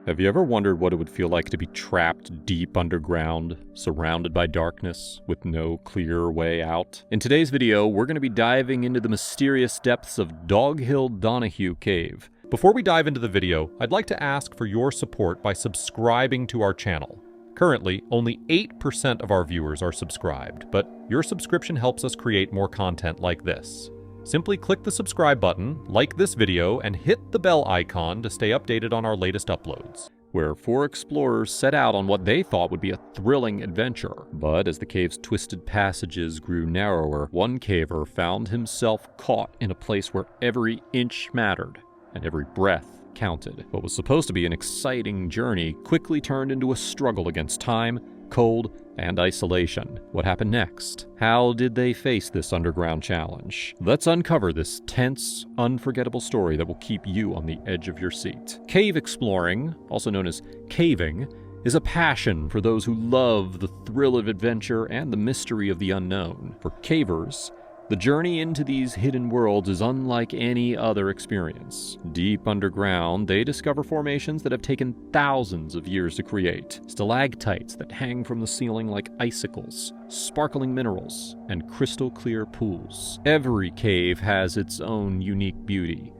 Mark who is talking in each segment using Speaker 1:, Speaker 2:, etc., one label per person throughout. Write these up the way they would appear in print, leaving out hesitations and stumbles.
Speaker 1: Have you ever wondered what it would feel like to be trapped deep underground, surrounded by darkness, with no clear way out? In today's video, we're going to be diving into the mysterious depths of Doghill-Donahue Cave. Before we dive into the video, I'd like to ask for your support by subscribing to our channel. Currently, only 8% of our viewers are subscribed, but your subscription helps us create more content like this. Simply click the subscribe button, like this video, and hit the bell icon to stay updated on our latest uploads, where 4 explorers set out on what they thought would be a thrilling adventure. But as the cave's twisted passages grew narrower, one caver found himself caught in a place where every inch mattered, and every breath counted. What was supposed to be an exciting journey quickly turned into a struggle against time, cold, and isolation. What happened next? How did they face this underground challenge? Let's uncover this tense, unforgettable story that will keep you on the edge of your seat. Cave exploring, also known as caving, is a passion for those who love the thrill of adventure and the mystery of the unknown. For cavers, the journey into these hidden worlds is unlike any other experience. Deep underground, they discover formations that have taken thousands of years to create. Stalactites that hang from the ceiling like icicles, sparkling minerals, and crystal clear pools. Every cave has its own unique beauty,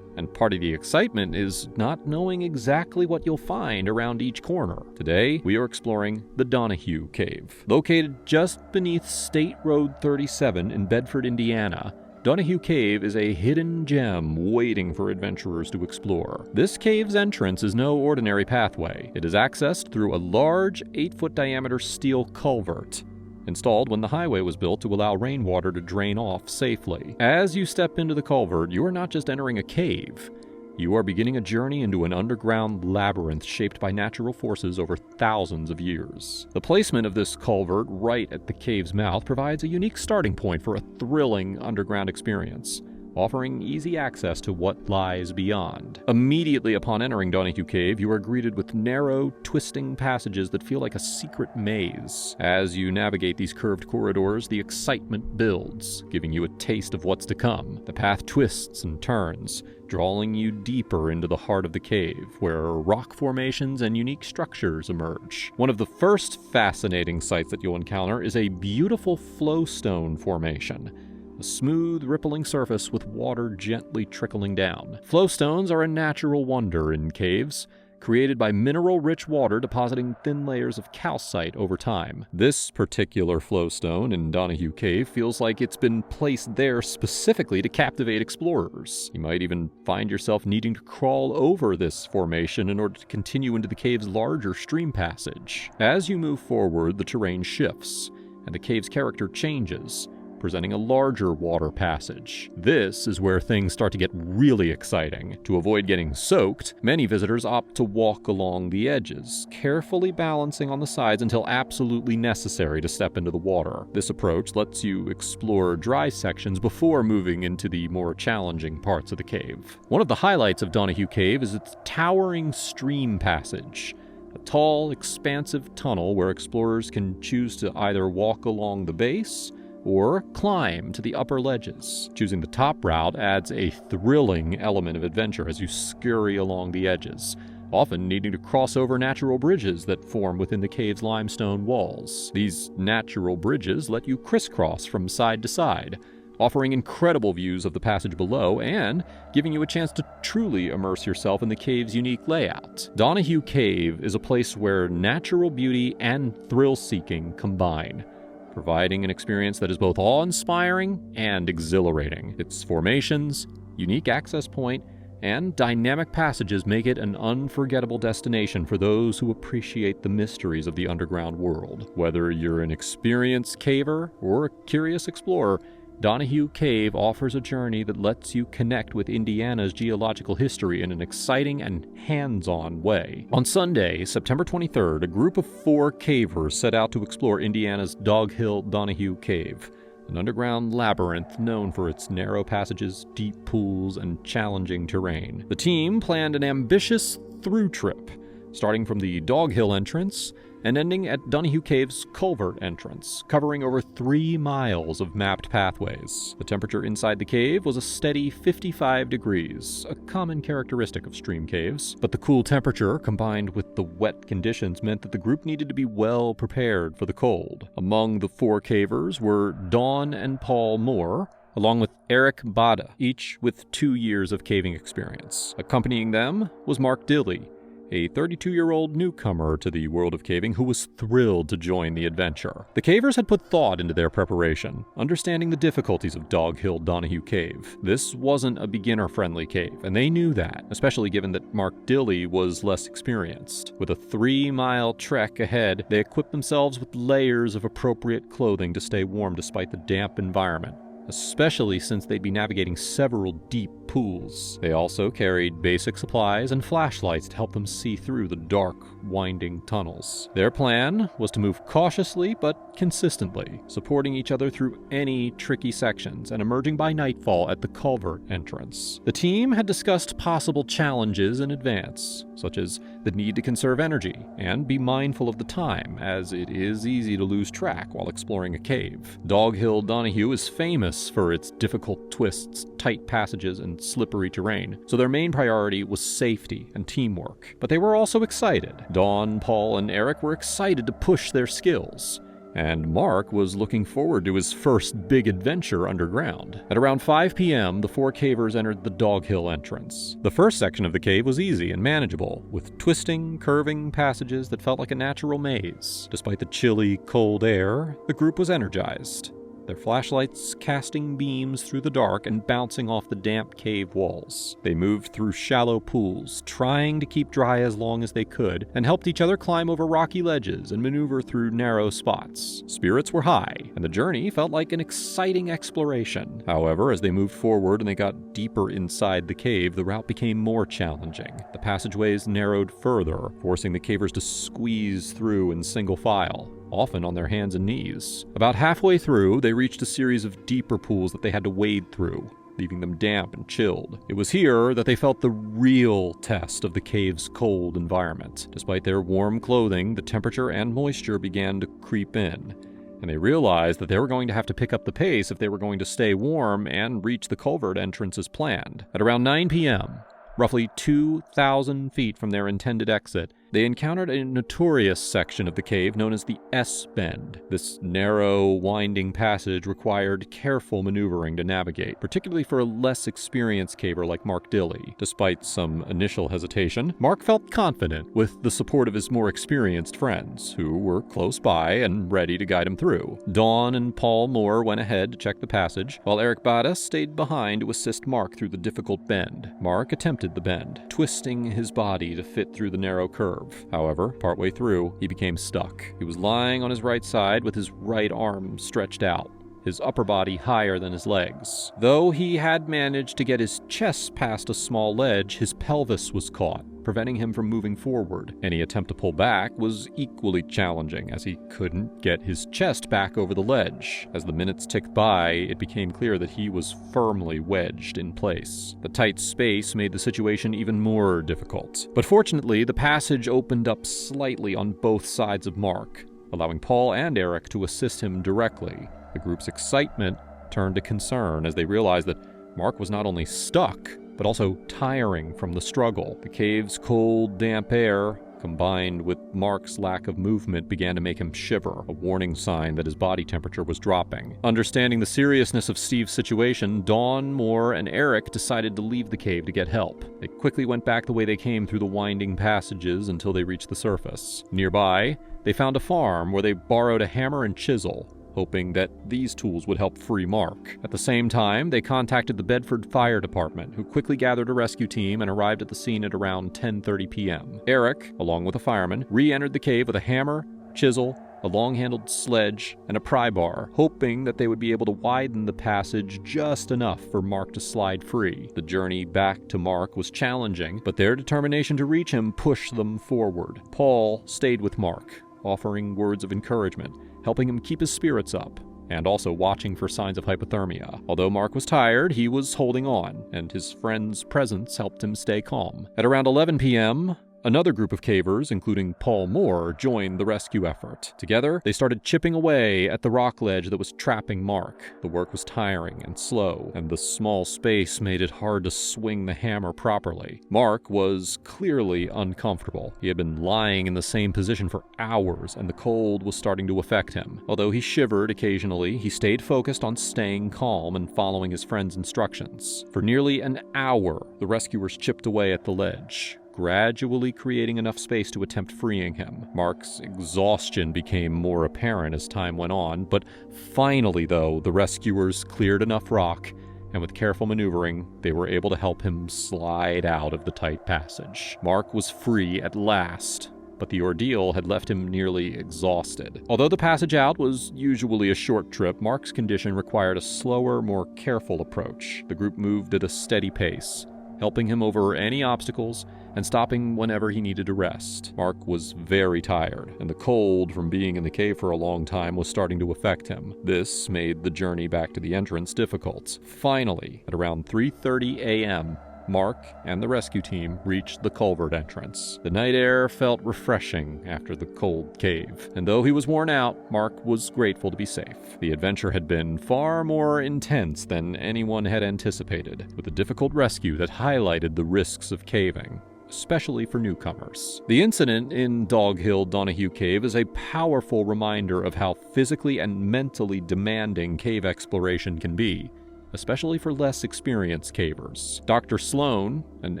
Speaker 1: and part of the excitement is not knowing exactly what you'll find around each corner. Today, we are exploring the Donahue Cave. Located just beneath State Road 37 in Bedford, Indiana, Donahue Cave is a hidden gem waiting for adventurers to explore. This cave's entrance is no ordinary pathway. It is accessed through a large 8-foot diameter steel culvert, installed when the highway was built to allow rainwater to drain off safely. As you step into the culvert, you are not just entering a cave. You are beginning a journey into an underground labyrinth shaped by natural forces over thousands of years. The placement of this culvert right at the cave's mouth provides a unique starting point for a thrilling underground experience, offering easy access to what lies beyond. Immediately upon entering Donahue Cave, you are greeted with narrow, twisting passages that feel like a secret maze. As you navigate these curved corridors, the excitement builds, giving you a taste of what's to come. The path twists and turns, drawing you deeper into the heart of the cave, where rock formations and unique structures emerge. One of the first fascinating sights that you'll encounter is a beautiful flowstone formation, a smooth, rippling surface with water gently trickling down. Flowstones are a natural wonder in caves, created by mineral-rich water depositing thin layers of calcite over time. This particular flowstone in Donahue Cave feels like it's been placed there specifically to captivate explorers. You might even find yourself needing to crawl over this formation in order to continue into the cave's larger stream passage. As you move forward, the terrain shifts, and the cave's character changes, presenting a larger water passage. This is where things start to get really exciting. To avoid getting soaked, many visitors opt to walk along the edges, carefully balancing on the sides until absolutely necessary to step into the water. This approach lets you explore dry sections before moving into the more challenging parts of the cave. One of the highlights of Donahue Cave is its towering stream passage, a tall, expansive tunnel where explorers can choose to either walk along the base or climb to the upper ledges. Choosing the top route adds a thrilling element of adventure as you scurry along the edges, often needing to cross over natural bridges that form within the cave's limestone walls. These natural bridges let you crisscross from side to side, offering incredible views of the passage below and giving you a chance to truly immerse yourself in the cave's unique layout. Donahue Cave is a place where natural beauty and thrill-seeking combine, providing an experience that is both awe-inspiring and exhilarating. Its formations, unique access point, and dynamic passages make it an unforgettable destination for those who appreciate the mysteries of the underground world. Whether you're an experienced caver or a curious explorer, Donahue Cave offers a journey that lets you connect with Indiana's geological history in an exciting and hands-on way. On Sunday, September 23rd, a group of 4 cavers set out to explore Indiana's Doghill-Donahue Cave, an underground labyrinth known for its narrow passages, deep pools, and challenging terrain. The team planned an ambitious through trip, starting from the Dogghill entrance and ending at Donahue Cave's culvert entrance, covering over 3 miles of mapped pathways. The temperature inside the cave was a steady 55 degrees, a common characteristic of stream caves, but the cool temperature combined with the wet conditions meant that the group needed to be well prepared for the cold. Among the 4 cavers were Dawn and Paul Moore, along with Eric Bada, each with 2 years of caving experience. Accompanying them was Mark Dilley, a 32-year-old newcomer to the world of caving who was thrilled to join the adventure. The cavers had put thought into their preparation, understanding the difficulties of Doghill-Donahue Cave. This wasn't a beginner-friendly cave, and they knew that, especially given that Mark Dilley was less experienced. With a 3-mile trek ahead, they equipped themselves with layers of appropriate clothing to stay warm despite the damp environment, especially since they'd be navigating several deep pools. They also carried basic supplies and flashlights to help them see through the dark, winding tunnels. Their plan was to move cautiously but consistently, supporting each other through any tricky sections and emerging by nightfall at the culvert entrance. The team had discussed possible challenges in advance, such as the need to conserve energy and be mindful of the time, as it is easy to lose track while exploring a cave. Doghill-Donahue is famous for its difficult twists, tight passages, and slippery terrain, so their main priority was safety and teamwork. But they were also excited. Dawn, Paul, and Eric were excited to push their skills, and Mark was looking forward to his first big adventure underground. At around 5 p.m., the 4 cavers entered the Dogghill entrance. The first section of the cave was easy and manageable, with twisting, curving passages that felt like a natural maze. Despite the chilly, cold air, the group was energized, their flashlights casting beams through the dark and bouncing off the damp cave walls. They moved through shallow pools, trying to keep dry as long as they could, and helped each other climb over rocky ledges and maneuver through narrow spots. Spirits were high, and the journey felt like an exciting exploration. However, as they moved forward and they got deeper inside the cave, the route became more challenging. The passageways narrowed further, forcing the cavers to squeeze through in single file, often on their hands and knees. About halfway through, they reached a series of deeper pools that they had to wade through, leaving them damp and chilled. It was here that they felt the real test of the cave's cold environment. Despite their warm clothing, the temperature and moisture began to creep in, and they realized that they were going to have to pick up the pace if they were going to stay warm and reach the culvert entrance as planned. At around 9 p.m., roughly 2,000 feet from their intended exit, they encountered a notorious section of the cave known as the S-Bend. This narrow, winding passage required careful maneuvering to navigate, particularly for a less experienced caver like Mark Dilley. Despite some initial hesitation, Mark felt confident with the support of his more experienced friends, who were close by and ready to guide him through. Dawn and Paul Moore went ahead to check the passage, while Eric Bada stayed behind to assist Mark through the difficult bend. Mark attempted the bend, twisting his body to fit through the narrow curve. However, partway through, he became stuck. He was lying on his right side with his right arm stretched out, his upper body higher than his legs. Though he had managed to get his chest past a small ledge, his pelvis was caught, preventing him from moving forward. Any attempt to pull back was equally challenging, as he couldn't get his chest back over the ledge. As the minutes ticked by, it became clear that he was firmly wedged in place. The tight space made the situation even more difficult. But fortunately, the passage opened up slightly on both sides of Mark, allowing Paul and Eric to assist him directly. The group's excitement turned to concern as they realized that Mark was not only stuck, but also tiring from the struggle. The cave's cold, damp air, combined with Mark's lack of movement, began to make him shiver, a warning sign that his body temperature was dropping. Understanding the seriousness of Steve's situation, Dawn, Moore, and Eric decided to leave the cave to get help. They quickly went back the way they came through the winding passages until they reached the surface. Nearby, they found a farm where they borrowed a hammer and chisel, hoping that these tools would help free Mark. At the same time, they contacted the Bedford Fire Department, who quickly gathered a rescue team and arrived at the scene at around 10:30 p.m. Eric, along with a fireman, re-entered the cave with a hammer, chisel, a long-handled sledge, and a pry bar, hoping that they would be able to widen the passage just enough for Mark to slide free. The journey back to Mark was challenging, but their determination to reach him pushed them forward. Paul stayed with Mark, offering words of encouragement, helping him keep his spirits up, and also watching for signs of hypothermia. Although Mark was tired, he was holding on, and his friend's presence helped him stay calm. At around 11 p.m., Another group of cavers, including Paul Moore, joined the rescue effort. Together, they started chipping away at the rock ledge that was trapping Mark. The work was tiring and slow, and the small space made it hard to swing the hammer properly. Mark was clearly uncomfortable. He had been lying in the same position for hours, and the cold was starting to affect him. Although he shivered occasionally, he stayed focused on staying calm and following his friend's instructions. For nearly an hour, the rescuers chipped away at the ledge, gradually creating enough space to attempt freeing him. Mark's exhaustion became more apparent as time went on, but finally, though, the rescuers cleared enough rock, and with careful maneuvering, they were able to help him slide out of the tight passage. Mark was free at last, but the ordeal had left him nearly exhausted. Although the passage out was usually a short trip, Mark's condition required a slower, more careful approach. The group moved at a steady pace, helping him over any obstacles and stopping whenever he needed to rest. Mark was very tired, and the cold from being in the cave for a long time was starting to affect him. This made the journey back to the entrance difficult. Finally, at around 3:30 a.m., Mark and the rescue team reached the culvert entrance. The night air felt refreshing after the cold cave, and though he was worn out, Mark was grateful to be safe. The adventure had been far more intense than anyone had anticipated, with a difficult rescue that highlighted the risks of caving, especially for newcomers. The incident in Doghill-Donahue Cave is a powerful reminder of how physically and mentally demanding cave exploration can be, especially for less experienced cavers. Dr. Sloan, an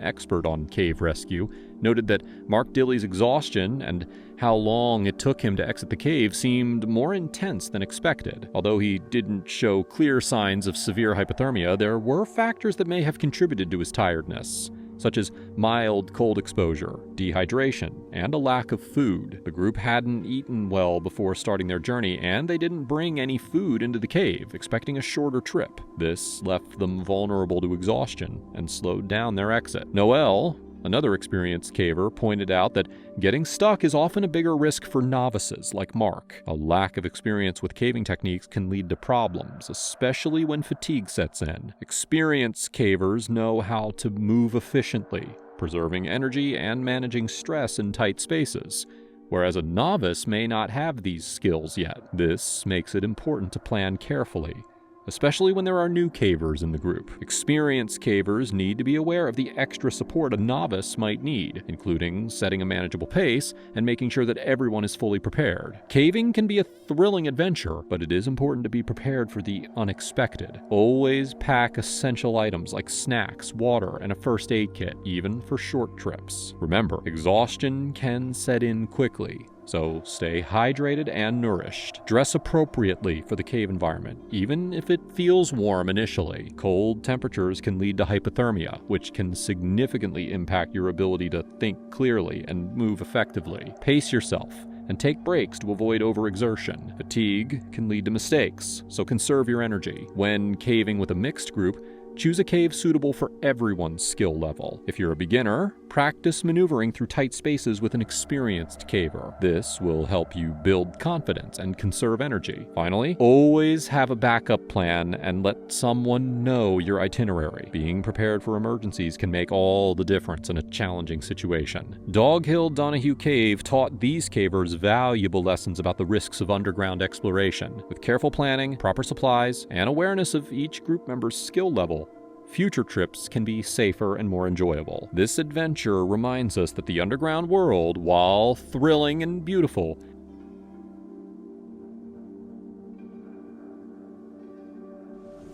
Speaker 1: expert on cave rescue, noted that Mark Dilley's exhaustion and how long it took him to exit the cave seemed more intense than expected. Although he didn't show clear signs of severe hypothermia, there were factors that may have contributed to his tiredness, such as mild cold exposure, dehydration, and a lack of food. The group hadn't eaten well before starting their journey, and they didn't bring any food into the cave, expecting a shorter trip. This left them vulnerable to exhaustion and slowed down their exit. Noel, another experienced caver, pointed out that getting stuck is often a bigger risk for novices like Mark. A lack of experience with caving techniques can lead to problems, especially when fatigue sets in. Experienced cavers know how to move efficiently, preserving energy and managing stress in tight spaces, whereas a novice may not have these skills yet. This makes it important to plan carefully, especially when there are new cavers in the group. Experienced cavers need to be aware of the extra support a novice might need, including setting a manageable pace and making sure that everyone is fully prepared. Caving can be a thrilling adventure, but it is important to be prepared for the unexpected. Always pack essential items like snacks, water, and a first aid kit, even for short trips. Remember, exhaustion can set in quickly, so stay hydrated and nourished. Dress appropriately for the cave environment, even if it feels warm initially. Cold temperatures can lead to hypothermia, which can significantly impact your ability to think clearly and move effectively. Pace yourself and take breaks to avoid overexertion. Fatigue can lead to mistakes, so conserve your energy. When caving with a mixed group, choose a cave suitable for everyone's skill level. If you're a beginner, practice maneuvering through tight spaces with an experienced caver. This will help you build confidence and conserve energy. Finally, always have a backup plan and let someone know your itinerary. Being prepared for emergencies can make all the difference in a challenging situation. Doghill-Donahue Cave taught these cavers valuable lessons about the risks of underground exploration. With careful planning, proper supplies, and awareness of each group member's skill level, future trips can be safer and more enjoyable. This adventure reminds us that the underground world, while thrilling and beautiful,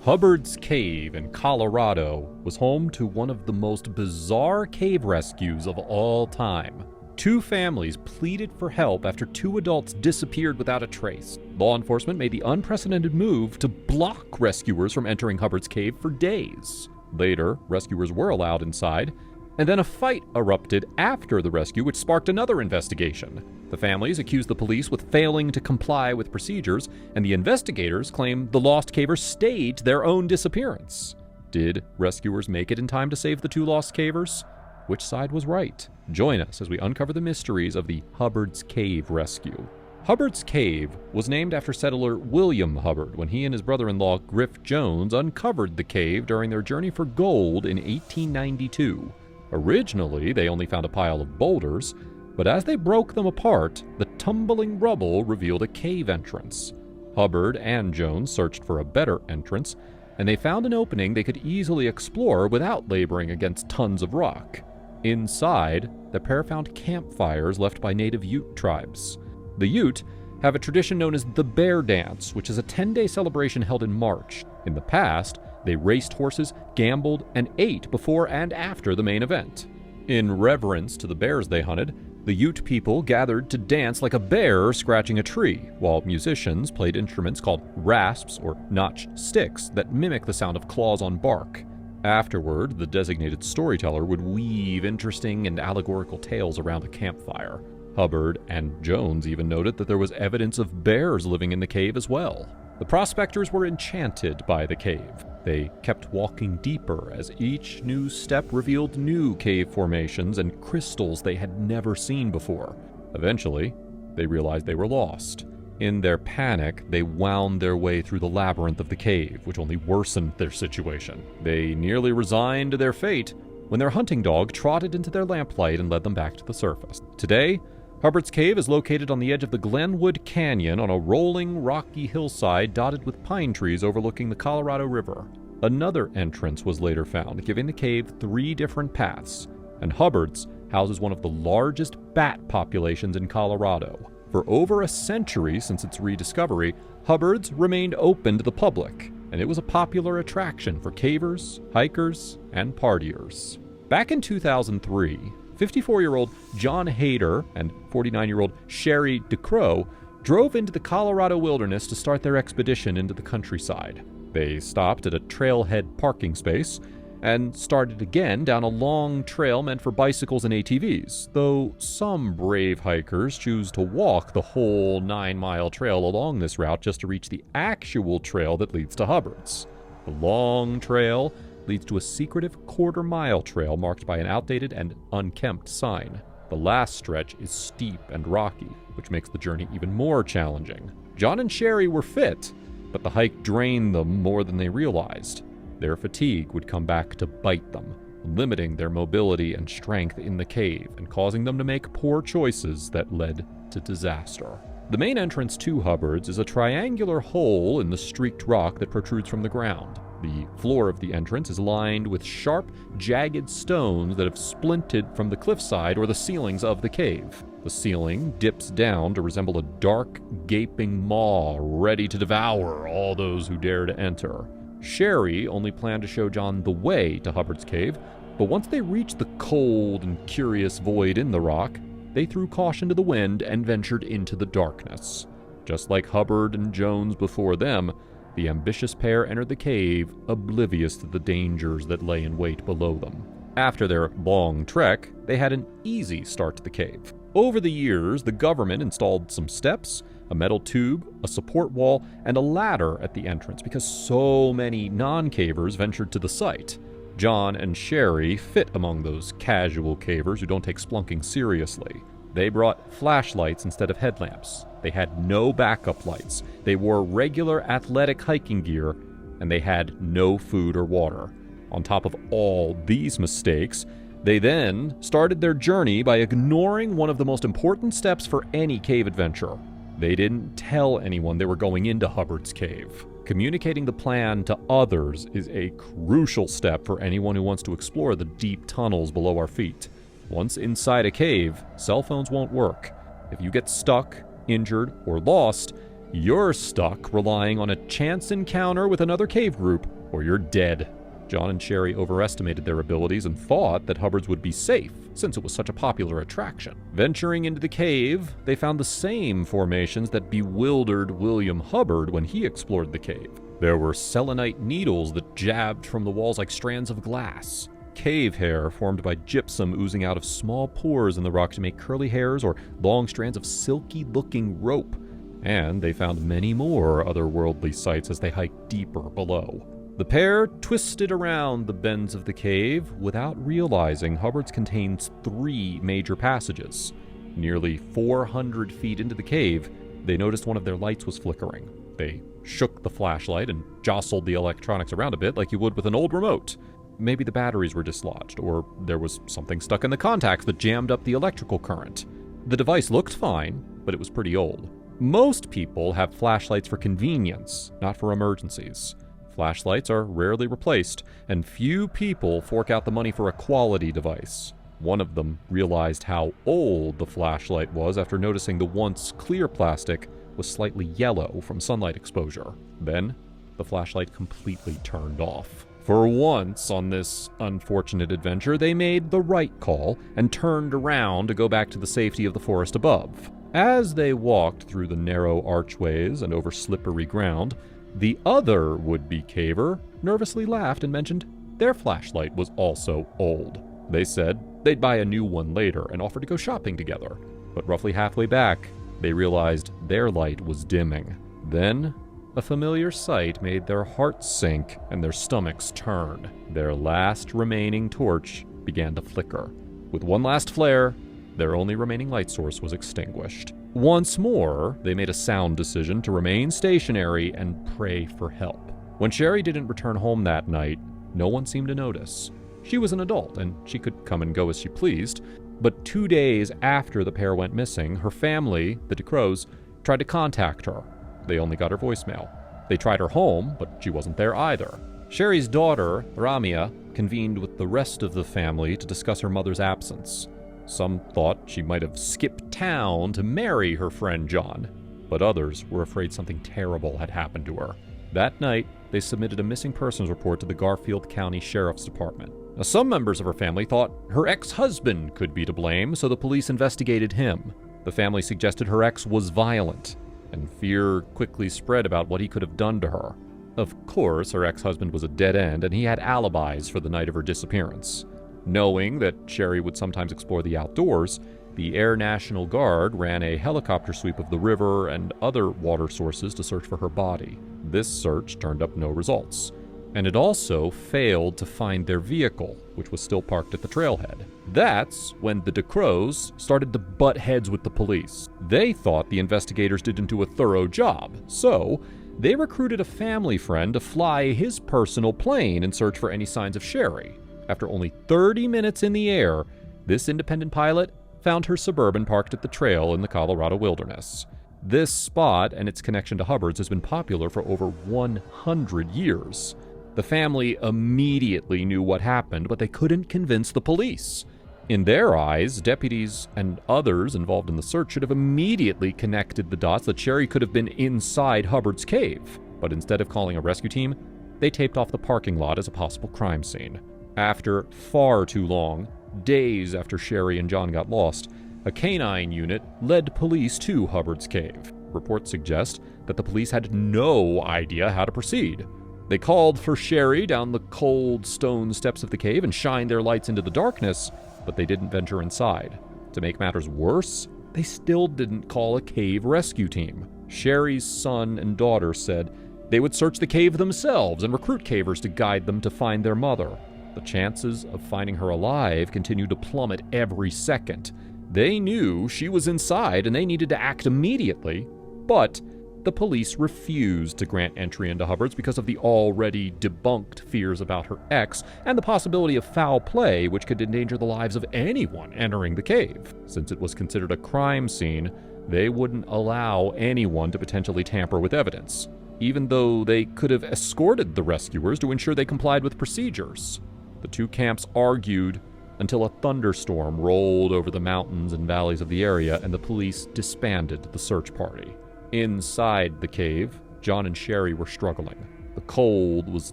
Speaker 1: Hubbard's Cave in Colorado was home to one of the most bizarre cave rescues of all time. Two families pleaded for help after two adults disappeared without a trace. Law enforcement made the unprecedented move to block rescuers from entering Hubbard's Cave for days. Later, rescuers were allowed inside, and then a fight erupted after the rescue, which sparked another investigation. The families accused the police with failing to comply with procedures, and the investigators claimed the lost cavers staged their own disappearance. Did rescuers make it in time to save the two lost cavers? Which side was right? Join us as we uncover the mysteries of the Hubbard's Cave rescue. Hubbard's Cave was named after settler William Hubbard when he and his brother-in-law Griff Jones uncovered the cave during their journey for gold in 1892. Originally, they only found a pile of boulders, but as they broke them apart, the tumbling rubble revealed a cave entrance. Hubbard and Jones searched for a better entrance, and they found an opening they could easily explore without laboring against tons of rock. Inside, the pair found campfires left by native Ute tribes. The Ute have a tradition known as the Bear Dance, which is a 10-day celebration held in March. In the past, they raced horses, gambled, and ate before and after the main event. In reverence to the bears they hunted, the Ute people gathered to dance like a bear scratching a tree, while musicians played instruments called rasps or notched sticks that mimic the sound of claws on bark. Afterward, the designated storyteller would weave interesting and allegorical tales around the campfire. Hubbard and Jones even noted that there was evidence of bears living in the cave as well. The prospectors were enchanted by the cave. They kept walking deeper as each new step revealed new cave formations and crystals they had never seen before. Eventually, they realized they were lost. In their panic, they wound their way through the labyrinth of the cave, which only worsened their situation. They nearly resigned to their fate when their hunting dog trotted into their lamplight and led them back to the surface. Today, Hubbard's Cave is located on the edge of the Glenwood Canyon on a rolling, rocky hillside dotted with pine trees overlooking the Colorado River. Another entrance was later found, giving the cave 3 different paths, and Hubbard's houses one of the largest bat populations in Colorado. For over a century since its rediscovery, Hubbard's remained open to the public, and it was a popular attraction for cavers, hikers, and partiers. Back in 2003, 54-year-old John Hayter and 49-year-old Sherry DeCrow drove into the Colorado wilderness to start their expedition into the countryside. They stopped at a trailhead parking space and started again down a long trail meant for bicycles and ATVs, though some brave hikers choose to walk the whole 9-mile trail along this route just to reach the actual trail that leads to Hubbard's. The long trail leads to a secretive quarter-mile trail marked by an outdated and unkempt sign. The last stretch is steep and rocky, which makes the journey even more challenging. John and Sherry were fit, but the hike drained them more than they realized. Their fatigue would come back to bite them, limiting their mobility and strength in the cave and causing them to make poor choices that led to disaster. The main entrance to Hubbard's is a triangular hole in the streaked rock that protrudes from the ground. The floor of the entrance is lined with sharp, jagged stones that have splinted from the cliffside or the ceilings of the cave. The ceiling dips down to resemble a dark, gaping maw ready to devour all those who dare to enter. Sherry only planned to show John the way to Hubbard's cave, but once they reached the cold and curious void in the rock, they threw caution to the wind and ventured into the darkness. Just like Hubbard and Jones before them, the ambitious pair entered the cave, oblivious to the dangers that lay in wait below them. After their long trek, they had an easy start to the cave. Over the years, the government installed some steps, a metal tube, a support wall, and a ladder at the entrance because so many non-cavers ventured to the site. John and Sherry fit among those casual cavers who don't take splunking seriously. They brought flashlights instead of headlamps. They had no backup lights. They wore regular athletic hiking gear, and they had no food or water. On top of all these mistakes, they then started their journey by ignoring one of the most important steps for any cave adventure. They didn't tell anyone they were going into Hubbard's cave. Communicating the plan to others is a crucial step for anyone who wants to explore the deep tunnels below our feet. Once inside a cave, cell phones won't work. If you get stuck, injured, or lost, you're stuck relying on a chance encounter with another cave group, or you're dead. John and Sherry overestimated their abilities and thought that Hubbard's would be safe, since it was such a popular attraction. Venturing into the cave, they found the same formations that bewildered William Hubbard when he explored the cave. There were selenite needles that jabbed from the walls like strands of glass. Cave hair formed by gypsum oozing out of small pores in the rock to make curly hairs or long strands of silky-looking rope. And they found many more otherworldly sights as they hiked deeper below. The pair twisted around the bends of the cave without realizing Hubbard's contains 3 major passages. Nearly 400 feet into the cave, they noticed one of their lights was flickering. They shook the flashlight and jostled the electronics around a bit like you would with an old remote. maybe the batteries were dislodged, or there was something stuck in the contacts that jammed up the electrical current. The device looked fine, but it was pretty old. Most people have flashlights for convenience, not for emergencies. Flashlights are rarely replaced, and few people fork out the money for a quality device. One of them realized how old the flashlight was after noticing the once clear plastic was slightly yellow from sunlight exposure. Then, the flashlight completely turned off. For once on this unfortunate adventure, they made the right call and turned around to go back to the safety of the forest above. As they walked through the narrow archways and over slippery ground, the other would-be caver nervously laughed and mentioned their flashlight was also old. They said they'd buy a new one later and offered to go shopping together. But roughly halfway back, they realized their light was dimming. Then, a familiar sight made their hearts sink and their stomachs turn. Their last remaining torch began to flicker. With one last flare, their only remaining light source was extinguished. Once more, they made a sound decision to remain stationary and pray for help. When Sherry didn't return home that night, no one seemed to notice. She was an adult, and she could come and go as she pleased. But 2 days after the pair went missing, her family, the DeCrows, tried to contact her. They only got her voicemail. They tried her home, but she wasn't there either. Sherry's daughter, Ramia, convened with the rest of the family to discuss her mother's absence. Some thought she might have skipped town to marry her friend John, but others were afraid something terrible had happened to her. That night, they submitted a missing persons report to the Garfield County Sheriff's Department. Now, some members of her family thought her ex-husband could be to blame, so the police investigated him. The family suggested her ex was violent, and fear quickly spread about what he could have done to her. Of course, her ex-husband was a dead end, and he had alibis for the night of her disappearance. Knowing that Sherry would sometimes explore the outdoors, the Air National Guard ran a helicopter sweep of the river and other water sources to search for her body. This search turned up no results, and it also failed to find their vehicle, which was still parked at the trailhead. That's when the DeCrows started to butt heads with the police. They thought the investigators didn't do a thorough job, so they recruited a family friend to fly his personal plane and search for any signs of Sherry. After only 30 minutes in the air, this independent pilot found her Suburban parked at the trail in the Colorado wilderness. This spot and its connection to Hubbard's has been popular for over 100 years. The family immediately knew what happened, but they couldn't convince the police. In their eyes, deputies and others involved in the search should have immediately connected the dots that Sherry could have been inside Hubbard's cave. But instead of calling a rescue team, they taped off the parking lot as a possible crime scene. After far too long, days after Sherry and John got lost, a canine unit led police to Hubbard's cave. Reports suggest that the police had no idea how to proceed. They called for Sherry down the cold stone steps of the cave and shined their lights into the darkness, but they didn't venture inside. To make matters worse, they still didn't call a cave rescue team. Sherry's son and daughter said they would search the cave themselves and recruit cavers to guide them to find their mother. The chances of finding her alive continued to plummet every second. They knew she was inside and they needed to act immediately, but the police refused to grant entry into Hubbard's because of the already debunked fears about her ex and the possibility of foul play, which could endanger the lives of anyone entering the cave. Since it was considered a crime scene, they wouldn't allow anyone to potentially tamper with evidence, even though they could have escorted the rescuers to ensure they complied with procedures. The two camps argued until a thunderstorm rolled over the mountains and valleys of the area and the police disbanded the search party. Inside the cave, John and Sherry were struggling. The cold was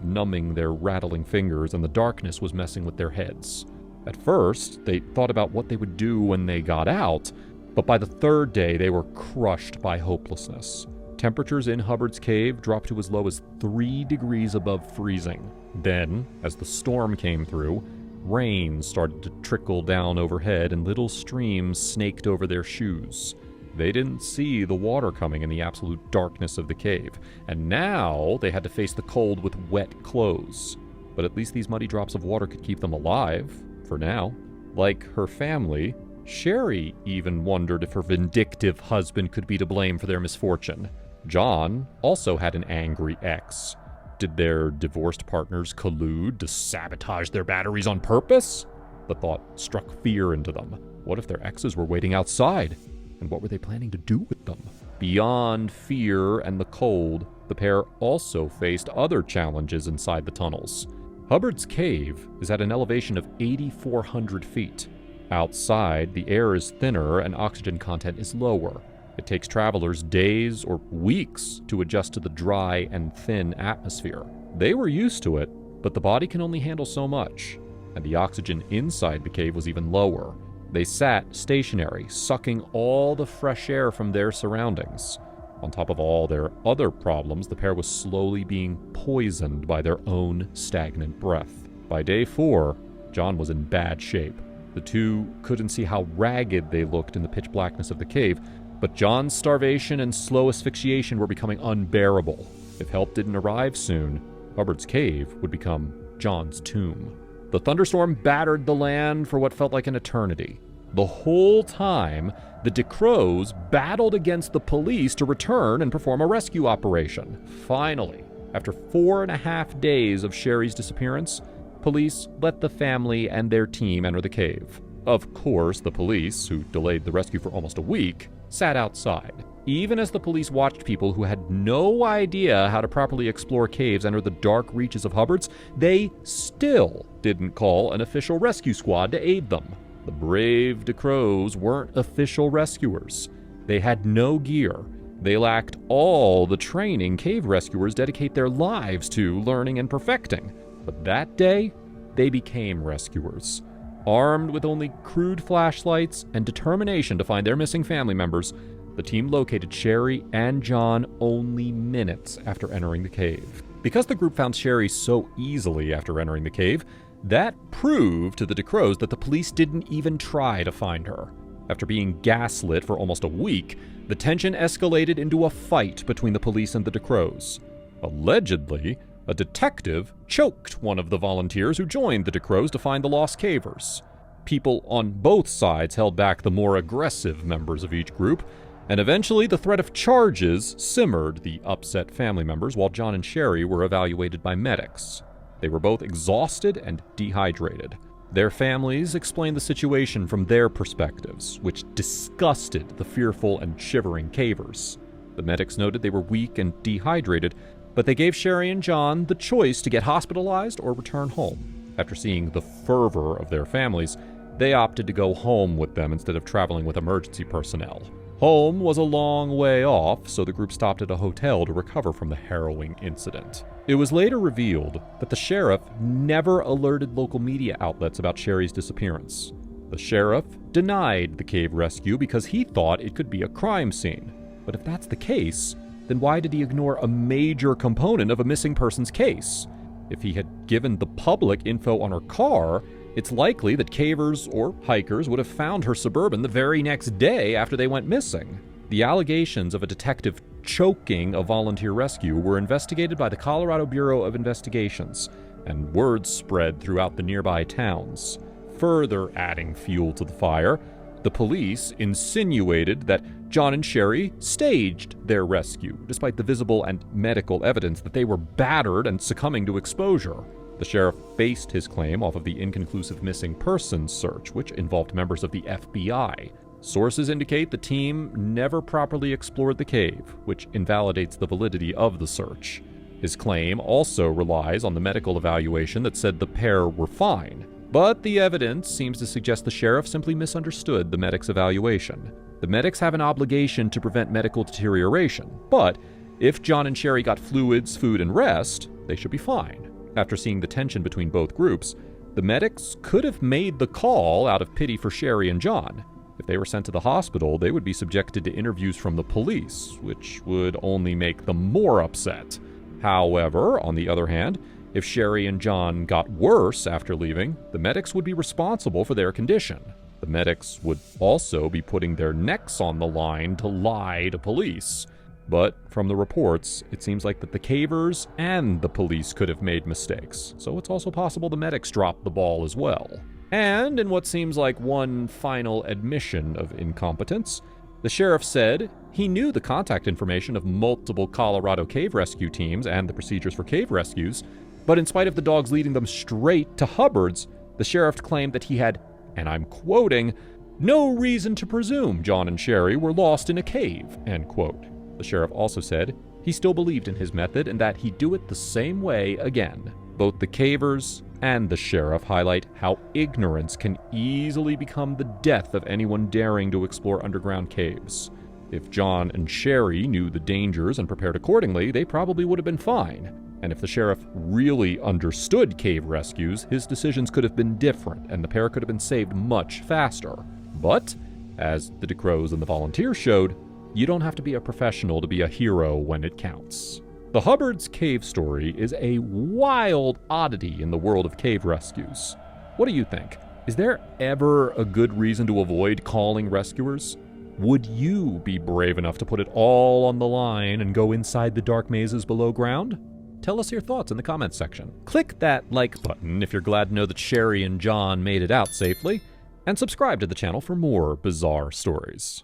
Speaker 1: numbing their rattling fingers and the darkness was messing with their heads. At first, they thought about what they would do when they got out, but by the third day they were crushed by hopelessness. Temperatures in Hubbard's cave dropped to as low as 3 degrees above freezing. Then, as the storm came through, rain started to trickle down overhead and little streams snaked over their shoes. They didn't see the water coming in the absolute darkness of the cave, and now they had to face the cold with wet clothes. But at least these muddy drops of water could keep them alive, for now. Like her family, Sherry even wondered if her vindictive husband could be to blame for their misfortune. John also had an angry ex. Did their divorced partners collude to sabotage their batteries on purpose? The thought struck fear into them. What if their exes were waiting outside? And what were they planning to do with them? Beyond fear and the cold, the pair also faced other challenges inside the tunnels. Hubbard's cave is at an elevation of 8,400 feet. Outside, the air is thinner and oxygen content is lower. It takes travelers days or weeks to adjust to the dry and thin atmosphere. They were used to it, but the body can only handle so much, and the oxygen inside the cave was even lower. They sat stationary, sucking all the fresh air from their surroundings. On top of all their other problems, the pair was slowly being poisoned by their own stagnant breath. By day 4, John was in bad shape. The two couldn't see how ragged they looked in the pitch blackness of the cave, but John's starvation and slow asphyxiation were becoming unbearable. If help didn't arrive soon, Hubbard's cave would become John's tomb. The thunderstorm battered the land for what felt like an eternity. The whole time, the DeCrows battled against the police to return and perform a rescue operation. Finally, after 4.5 days of Sherry's disappearance, police let the family and their team enter the cave. Of course, the police, who delayed the rescue for almost a week, sat outside. Even as the police watched people who had no idea how to properly explore caves enter the dark reaches of Hubbard's, they still didn't call an official rescue squad to aid them. The brave DeCrows weren't official rescuers. They had no gear. They lacked all the training cave rescuers dedicate their lives to learning and perfecting. But that day, they became rescuers. Armed with only crude flashlights and determination to find their missing family members, the team located Sherry and John only minutes after entering the cave. Because the group found Sherry so easily after entering the cave, that proved to the DeCrows that the police didn't even try to find her. After being gaslit for almost a week, the tension escalated into a fight between the police and the DeCrows. Allegedly, a detective choked one of the volunteers who joined the DeCrows to find the lost cavers. People on both sides held back the more aggressive members of each group, and eventually the threat of charges simmered the upset family members while John and Sherry were evaluated by medics. They were both exhausted and dehydrated. Their families explained the situation from their perspectives, which disgusted the fearful and shivering cavers. The medics noted they were weak and dehydrated, but they gave Sherry and John the choice to get hospitalized or return home. After seeing the fervor of their families, they opted to go home with them instead of traveling with emergency personnel. Home was a long way off, so the group stopped at a hotel to recover from the harrowing incident. It was later revealed that the sheriff never alerted local media outlets about Sherry's disappearance. The sheriff denied the cave rescue because he thought it could be a crime scene. But if that's the case, then why did he ignore a major component of a missing person's case? If he had given the public info on her car, it's likely that cavers or hikers would have found her Suburban the very next day after they went missing. The allegations of a detective choking a volunteer rescue were investigated by the Colorado Bureau of Investigations, and word spread throughout the nearby towns. Further adding fuel to the fire, the police insinuated that John and Sherry staged their rescue, despite the visible and medical evidence that they were battered and succumbing to exposure. The sheriff based his claim off of the inconclusive missing persons search, which involved members of the FBI. Sources indicate the team never properly explored the cave, which invalidates the validity of the search. His claim also relies on the medical evaluation that said the pair were fine, but the evidence seems to suggest the sheriff simply misunderstood the medic's evaluation. The medics have an obligation to prevent medical deterioration, but if John and Sherry got fluids, food, and rest, they should be fine. After seeing the tension between both groups, the medics could have made the call out of pity for Sherry and John. If they were sent to the hospital, they would be subjected to interviews from the police, which would only make them more upset. However, on the other hand, if Sherry and John got worse after leaving, the medics would be responsible for their condition. The medics would also be putting their necks on the line to lie to police. But from the reports, it seems like that the cavers and the police could have made mistakes, so it's also possible the medics dropped the ball as well. And in what seems like one final admission of incompetence, The sheriff said he knew the contact information of multiple Colorado cave rescue teams and the procedures for cave rescues, but in spite of the dogs leading them straight to Hubbard's, the sheriff claimed that he had, and I'm quoting, "no reason to presume John and Sherry were lost in a cave," end quote. The sheriff also said he still believed in his method and that he'd do it the same way again. Both the cavers and the sheriff highlight how ignorance can easily become the death of anyone daring to explore underground caves. If John and Sherry knew the dangers and prepared accordingly, they probably would have been fine. And if the sheriff really understood cave rescues, his decisions could have been different and the pair could have been saved much faster. But, as the DeCrows and the volunteers showed, you don't have to be a professional to be a hero when it counts. The Hubbard's cave story is a wild oddity in the world of cave rescues. What do you think? Is there ever a good reason to avoid calling rescuers? Would you be brave enough to put it all on the line and go inside the dark mazes below ground? Tell us your thoughts in the comments section. Click that like button if you're glad to know that Sherry and John made it out safely, and subscribe to the channel for more bizarre stories.